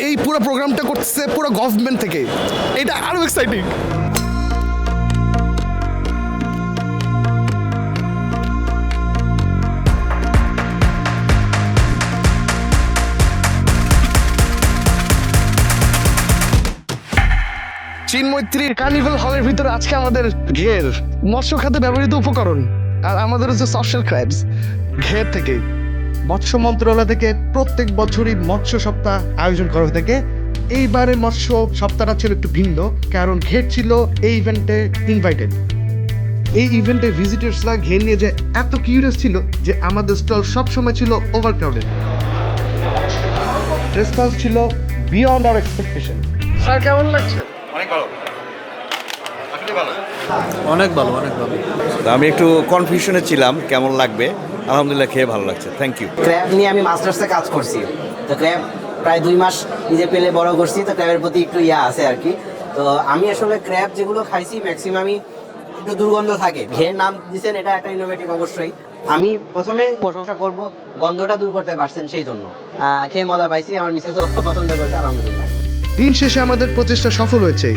এই পুরো প্রোগ্রামটা করতেছে পুরো গভর্নমেন্ট থেকে, এটা আরও এক্সাইটিং। চিনমৈত্রীর কার্নিভাল হলের ভিতরে আজকে আমাদের ঘের, মৎস্য খাতে ব্যবহৃত উপকরণ, আর আমাদের হচ্ছে সফটওয়্যার ক্র্যাবস ঘের থেকে। মৎস্য মন্ত্রণালয় থেকে প্রত্যেক বছরই মৎস্য সপ্তাহ আয়োজন করা হয়ে থাকে। এইবারের মৎস্য সপ্তাহটা ছিল একটু ভিন্ন, কারণ ঘের ছিল এই ইভেন্টে ইনভাইটেড। এই ইভেন্টে ভিজিটার্সরা ঘের নিয়ে যে এত কিউরিয়াস ছিল যে আমাদের স্টল সবসময় ছিল ওভারক্রাউডেড। রেসপন্স ছিল বিয়ন্ড আওয়ার এক্সপেকটেশন। স্যার কেমন লাগছে? অনেক ভালো, অনেক ভালো। আমি একটু কনফিউশনে ছিলাম কেমন লাগবে, আলহামদুলিল্লাহ খেয়ে ভালো লাগছে, থ্যাংক ইউ। ক্র্যাব নিয়ে আমি মাস্টার্সে কাজ করছি, তো ক্র্যাব প্রায় 2 মাস নিজে পেলে বড় করছি, তো ক্র্যাবের প্রতি একটু আছে আর কি। তো আমি আসলে ক্র্যাব যেগুলো খাইছি ম্যাক্সিমামই একটু দুর্গন্ধ থাকে। ঘের নাম দিচ্ছেন, এটা একটা ইনোভেটিভ অবশ্যই। আমি প্রথমে প্রশংসা করব গন্ধটা দূর করতে পারছেন, সেই জন্য খেয়ে মজা পাইছি। আমার মিসেসও পছন্দ করেছে, আলহামদুলিল্লাহ। দিন শেষে আমাদের প্রচেষ্টা সফল হয়েছে।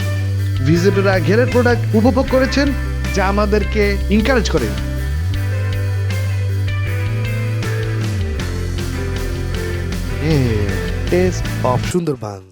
ভিজিটররা ঘেরের প্রোডাক্ট উপভোগ করেছেন, যা আমাদেরকে এনকারেজ করে। Test of Sundarban.